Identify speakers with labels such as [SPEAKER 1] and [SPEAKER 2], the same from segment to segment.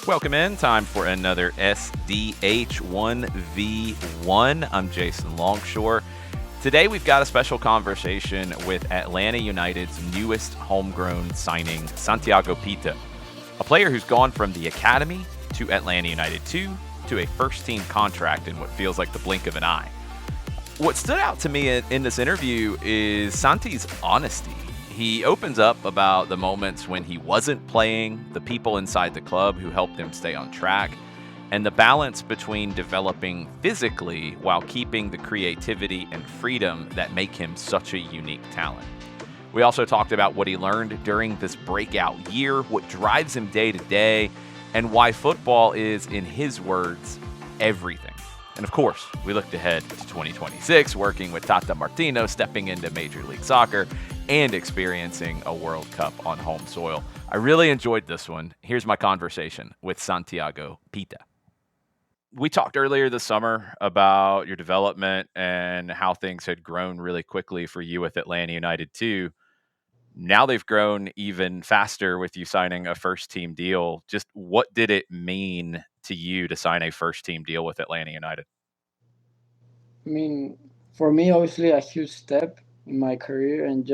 [SPEAKER 1] Welcome in. Time for another SDH 1v1. I'm Jason Longshore. Today we've got a special conversation with Atlanta United's newest homegrown signing, Santiago Pita, a player who's gone from the academy to Atlanta United 2 to a first-team contract in what feels like the blink of an eye. What stood out to me in this interview is Santi's honesty. He opens up about the moments when he wasn't playing, the people inside the club who helped him stay on track, and the balance between developing physically while keeping the creativity and freedom that make him such a unique talent. We also talked about what he learned during this breakout year, what drives him day to day, and why football is, in his words, everything. And of course, we looked ahead to 2026, working with Tata Martino, stepping into Major League Soccer, and experiencing a World Cup on home soil. I really enjoyed this one. Here's my conversation with Santiago Pita. We talked earlier this summer about your development and how things had grown really quickly for you with Atlanta United too. Now they've grown even faster with you signing a first team deal. Just what did it mean to you to sign a first team deal with Atlanta United?
[SPEAKER 2] I mean, for me, obviously, a huge step in my career, and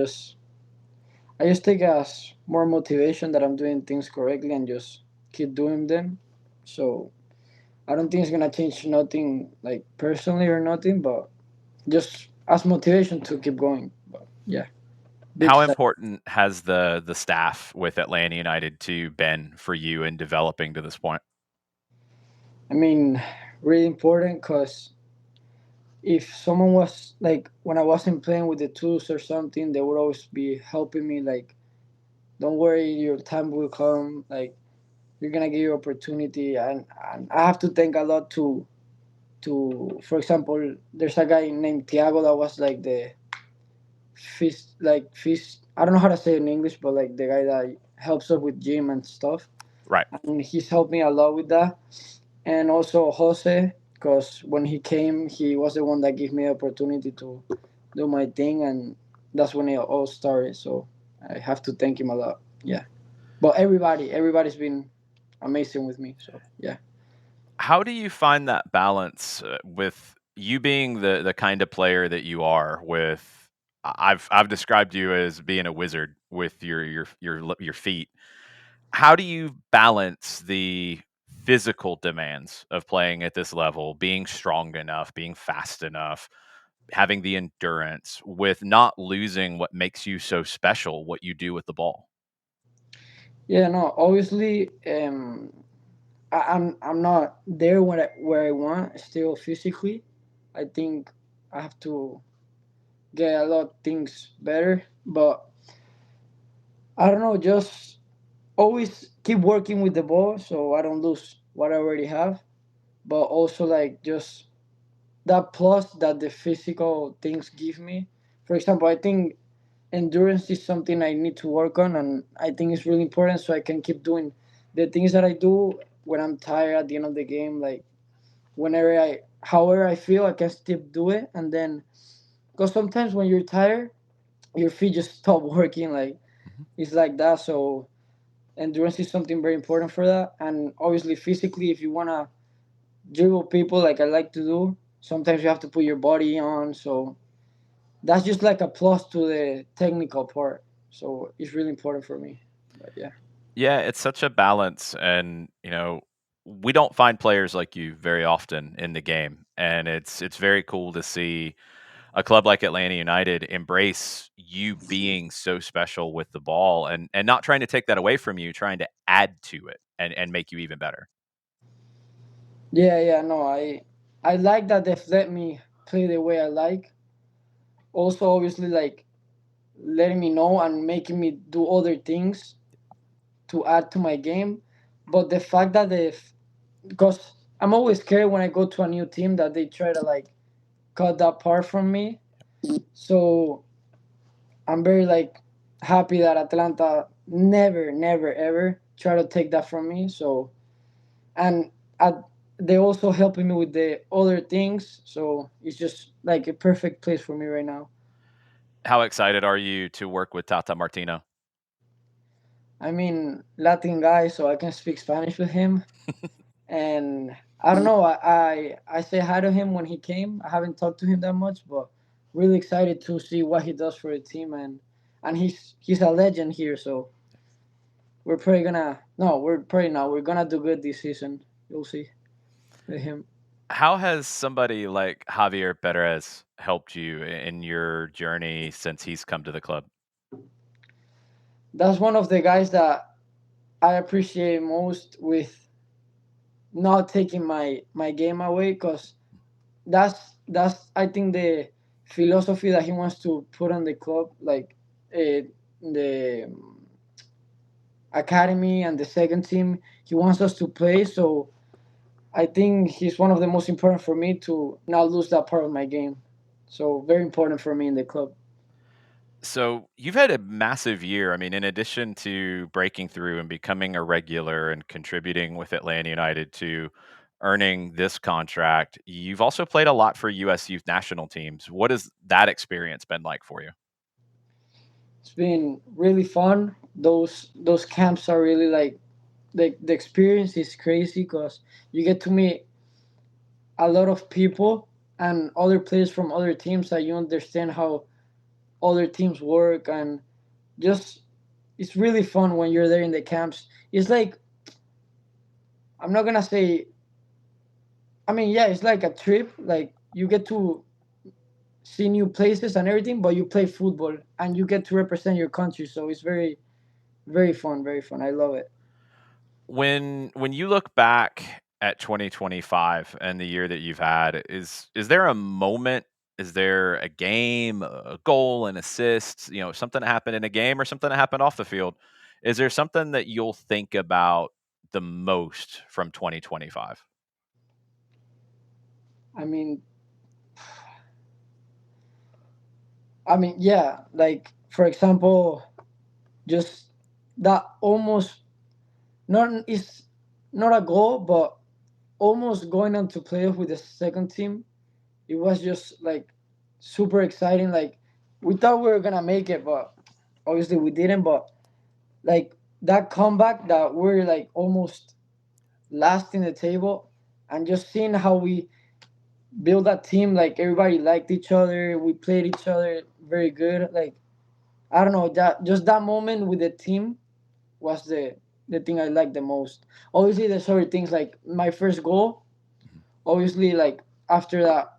[SPEAKER 2] I just take as more motivation that I'm doing things correctly and just keep doing them. So I don't think it's gonna change nothing, like personally or nothing, but just as motivation to keep going. But yeah, big
[SPEAKER 1] How
[SPEAKER 2] step.
[SPEAKER 1] important has the staff with Atlanta United to been for you in developing to this point?
[SPEAKER 2] I mean, really important because if someone was like when I wasn't playing with the tools or something, they would always be helping me. Like, don't worry, your time will come. Like, you're gonna get your opportunity, and I have to thank a lot to for example, there's a guy named Tiago that was like the fish. I don't know how to say it in English, but like the guy that helps us with gym and stuff,
[SPEAKER 1] Right.
[SPEAKER 2] and he's helped me a lot with that. And also Jose, because when he came, he was the one that gave me the opportunity to do my thing, and that's when it all started. So I have to thank him a lot. Yeah, but everybody's been amazing with me. So yeah.
[SPEAKER 1] How do you find that balance with you being the kind of player that you are? With I've described you as being a wizard with your feet. How do you balance the physical demands of playing at this level, being strong enough, being fast enough, having the endurance with not losing what makes you so special, what you do with the ball?
[SPEAKER 2] Yeah, no, obviously, I'm not there where I want still physically. I think I have to get a lot of things better, but I don't know, just always keep working with the ball so I don't lose what I already have, but also like just that plus that the physical things give me. For example, I think endurance is something I need to work on, and I think it's really important so I can keep doing the things that I do when I'm tired at the end of the game. Like however I feel, I can still do it, and then because sometimes when you're tired, your feet just stop working. Like
[SPEAKER 1] Mhm.
[SPEAKER 2] it's like that. So endurance is something very important for that, and obviously physically, if you wanna dribble people like I like to do, sometimes you have to put your body on. So that's just like a plus to the technical part. So it's really important for me. But yeah.
[SPEAKER 1] Yeah, it's such a balance, and we don't find players like you very often in the game, and it's very cool to see a club like Atlanta United embrace you being so special with the ball and not trying to take that away from you, trying to add to it and make you even better.
[SPEAKER 2] Yeah, yeah, no, I like that they've let me play the way I like. Also, obviously, like letting me know and making me do other things to add to my game. But the fact that because I'm always scared when I go to a new team that they try to like cut that part from me. So I'm very like happy that Atlanta never ever try to take that from me. So and I, they also helping me with the other things. So it's just like a perfect place for me right now.
[SPEAKER 1] How excited are you to work with Tata Martino?
[SPEAKER 2] I mean, Latin guy, so I can speak Spanish with him. And I don't know. I say hi to him when he came. I haven't talked to him that much, but really excited to see what he does for the team. And he's a legend here. So we're probably gonna no, we're probably not. We're gonna do good this season. You'll see with him.
[SPEAKER 1] How has somebody like Javier Perez helped you in your journey since he's come to the club?
[SPEAKER 2] That's one of the guys that I appreciate most with not taking my game away, because that's I think the philosophy that he wants to put on the club, like the academy and the second team. He wants us to play, so I think he's one of the most important for me to not lose that part of my game. So very important for me in the club.
[SPEAKER 1] So you've had a massive year. I mean, in addition to breaking through and becoming a regular and contributing with Atlanta United to earning this contract, you've also played a lot for U.S. youth national teams. What has that experience been like for you?
[SPEAKER 2] It's been really fun. Those camps are really like the experience is crazy because you get to meet a lot of people and other players from other teams that you understand how other teams work, and just it's really fun when you're there in the camps. It's like, I'm not gonna say, I mean, yeah, it's like a trip. Like you get to see new places and everything, but you play football and you get to represent your country. So it's very fun, very fun. I love it.
[SPEAKER 1] When you look back at 2025 and the year that you've had, is there a moment, is there a game, a goal, an assist, something that happened in a game or something that happened off the field? Is there something that you'll think about the most from 2025?
[SPEAKER 2] I mean, yeah, like for example, just that almost not is not a goal, but almost going on to playoff with the second team. It was just like super exciting. Like we thought we were gonna make it, but obviously we didn't. But like that comeback that we're like almost last in the table, and just seeing how we build that team, like everybody liked each other, we played each other very good. Like I don't know, that just that moment with the team was the thing I liked the most. Obviously, there's other things like my first goal. Obviously, like after that,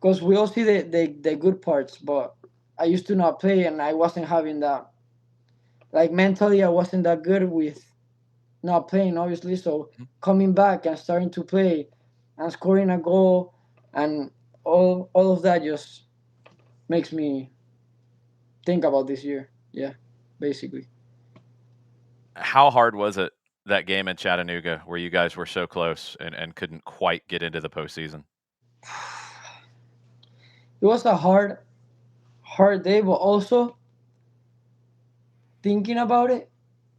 [SPEAKER 2] because we all see the good parts, but I used to not play and I wasn't having that. Like mentally, I wasn't that good with not playing, obviously. So
[SPEAKER 1] Mhm.
[SPEAKER 2] coming back and starting to play and scoring a goal and all of that just makes me think about this year. Yeah, basically.
[SPEAKER 1] How hard was it, that game in Chattanooga where you guys were so close and couldn't quite get into the postseason?
[SPEAKER 2] It was a hard day, but also thinking about it,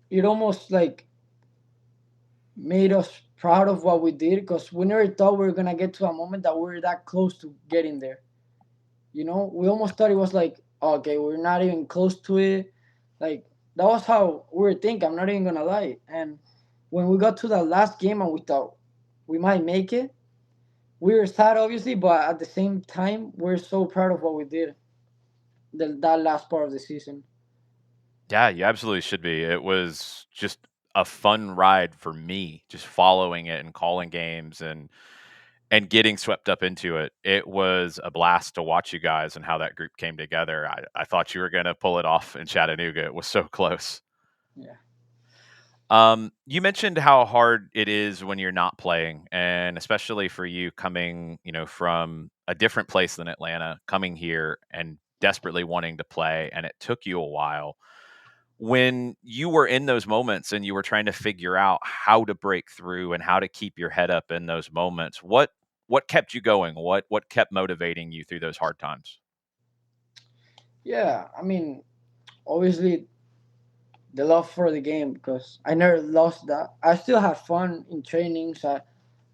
[SPEAKER 2] it almost like made us proud of what we did, because we never thought we were gonna get to a moment that we were that close to getting there. You know, we almost thought it was like, okay, we're not even close to it. Like that was how we were thinking. I'm not even gonna lie. And when we got to the last game and we thought we might make it, we were sad, obviously, but at the same time, we're so proud of what we did that last part of the season.
[SPEAKER 1] Yeah, you absolutely should be. It was just a fun ride for me, just following it and calling games and getting swept up into it. It was a blast to watch you guys and how that group came together. I thought you were going to pull it off in Chattanooga. It was so close.
[SPEAKER 2] Yeah.
[SPEAKER 1] You mentioned how hard it is when you're not playing, and especially for you coming, from a different place than Atlanta, coming here and desperately wanting to play, and it took you a while. When you were in those moments and you were trying to figure out how to break through and how to keep your head up in those moments, what kept you going? What kept motivating you through those hard times?
[SPEAKER 2] Yeah. I mean, obviously the love for the game, because I never lost that. I still have fun in trainings.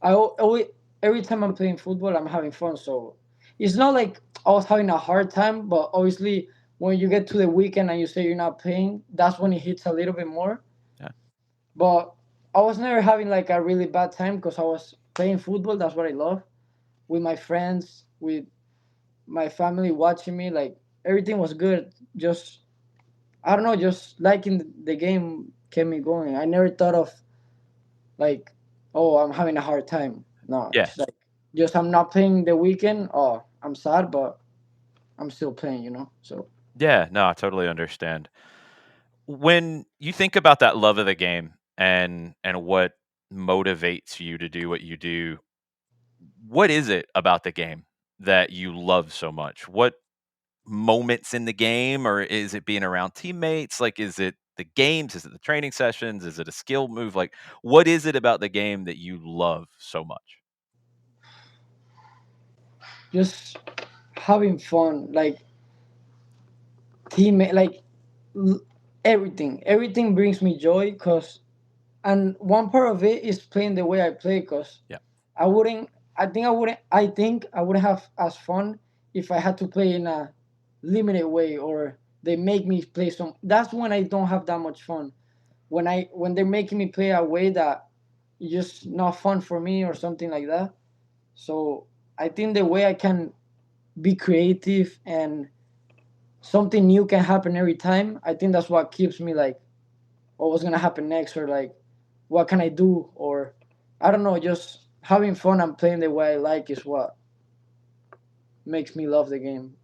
[SPEAKER 2] Always, every time I'm playing football, I'm having fun. So it's not like I was having a hard time, but obviously when you get to the weekend and you say you're not playing, that's when it hits a little bit more.
[SPEAKER 1] Yeah.
[SPEAKER 2] But I was never having like a really bad time because I was playing football. That's what I love. With my friends, with my family watching me, like everything was good. Just I don't know, just liking the game kept me going. I never thought of like, oh, I'm having a hard time. No,
[SPEAKER 1] Yeah.
[SPEAKER 2] it's like just I'm not playing the weekend. Oh, I'm sad, but I'm still playing. So
[SPEAKER 1] Yeah. No, I totally understand. When you think about that love of the game and what motivates you to do what you do, what is it about the game that you love so much? What moments in the game, or is it being around teammates? Like, is it the games? Is it the training sessions? Is it a skill move? Like, what is it about the game that you love so much?
[SPEAKER 2] just having fun, like teammate, like l- everything brings me joy. Cause and one part of it is playing the way I play. Cause
[SPEAKER 1] Yeah.
[SPEAKER 2] I wouldn't. I think I wouldn't have as fun if I had to play in a limited way or they make me play some. That's when I don't have that much fun. When they're making me play a way that is just not fun for me or something like that. So I think the way I can be creative and something new can happen every time. I think that's what keeps me like, oh, what's gonna happen next, or like, what can I do, or I don't know, just having fun and playing the way I like is what makes me love the game.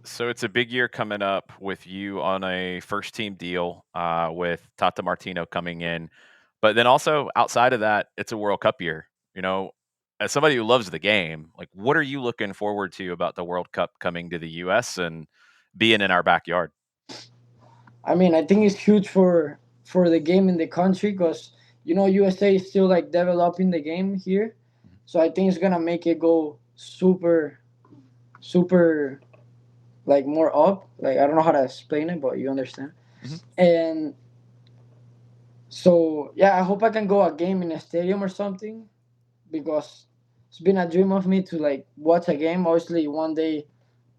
[SPEAKER 1] So it's a big year coming up with you on a first team deal with Tata Martino coming in. But then also outside of that, it's a World Cup year. You know, as somebody who loves the game, like what are you looking forward to about the World Cup coming to the US and being in our backyard?
[SPEAKER 2] I mean, I think it's huge for the game in the country because USA is still like developing the game here, so I think it's gonna make it go super super like more up. Like I don't know how to explain it, but you understand.
[SPEAKER 1] Mhm.
[SPEAKER 2] And so yeah, I hope I can go a game in a stadium or something because it's been a dream of me to like watch a game. Obviously, one day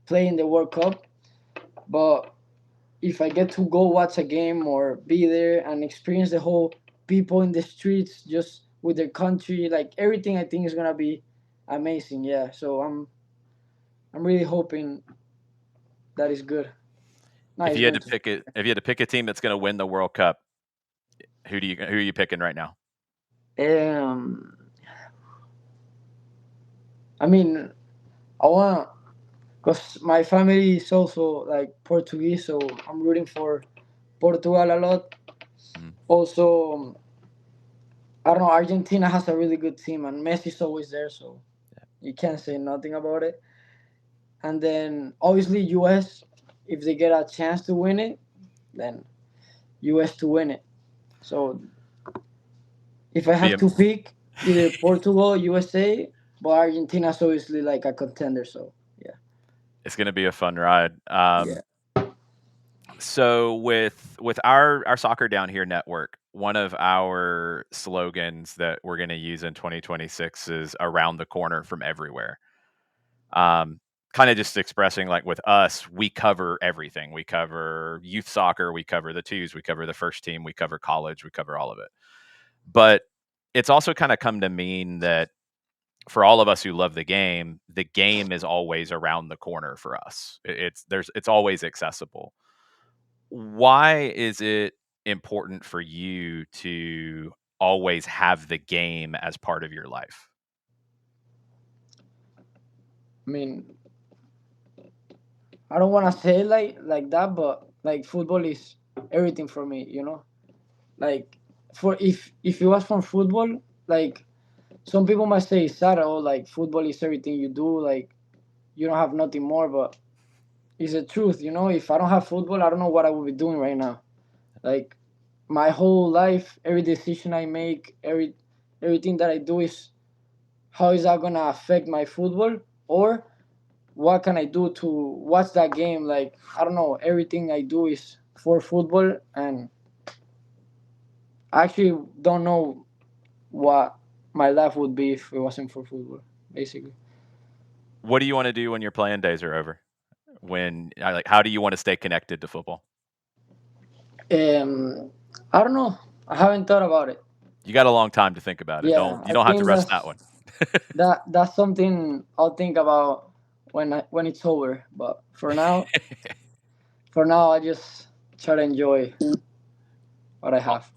[SPEAKER 2] play in the World Cup, but if I get to go watch a game or be there and experience the whole people in the streets just with their country, like everything, I think is gonna be amazing. Yeah, so I'm really hoping that is good.
[SPEAKER 1] If
[SPEAKER 2] Nice
[SPEAKER 1] you had
[SPEAKER 2] going
[SPEAKER 1] to
[SPEAKER 2] to.
[SPEAKER 1] pick it, if you had to pick a team that's going to win the World Cup, who are you picking right now?
[SPEAKER 2] Um, I mean, I want because my family is also like Portuguese, so I'm rooting for Portugal a lot.
[SPEAKER 1] Mhm.
[SPEAKER 2] Also, I don't know. Argentina has a really good team, and Messi's always there, so you can't say nothing about it. And then obviously US, if they get a chance to win it, then US to win it. So if I
[SPEAKER 1] Be
[SPEAKER 2] have
[SPEAKER 1] a,
[SPEAKER 2] to pick either Portugal, USA, but Argentina's obviously like a contender. So yeah,
[SPEAKER 1] it's going to be a fun ride.
[SPEAKER 2] yeah.
[SPEAKER 1] So with our Soccer Down Here network, one of our slogans that we're going to use in 2026 is around the corner from everywhere. Um, kind of just expressing like with us, we cover everything. We cover youth soccer, we cover the twos, we cover the first team, we cover college, we cover all of it. But it's also kind of come to mean that for all of us who love the game is always around the corner for us. It's always accessible. Why is it important for you to always have the game as part of your life?
[SPEAKER 2] I mean, I don't want to say like that, but like football is everything for me. Like for if it was from football, like some people might say it's sad, oh, like football is everything you do, like you don't have nothing more, but it's the truth. If I don't have football, I don't know what I would be doing right now. Like my whole life, every decision I make, everything that I do is how is that gonna affect my football, or what can I do to watch that game? Like I don't know, everything I do is for football, and I actually don't know what my life would be if it wasn't for football, basically.
[SPEAKER 1] What do you want to do when your playing days are over? when like how do you want to stay connected to football?
[SPEAKER 2] I don't know. I haven't thought about it.
[SPEAKER 1] You got a long time to think about it.
[SPEAKER 2] Yeah,
[SPEAKER 1] You
[SPEAKER 2] I
[SPEAKER 1] don't have to
[SPEAKER 2] think
[SPEAKER 1] rush that one.
[SPEAKER 2] that's something I'll think about when it's over. But for now, I just try to enjoy what I have.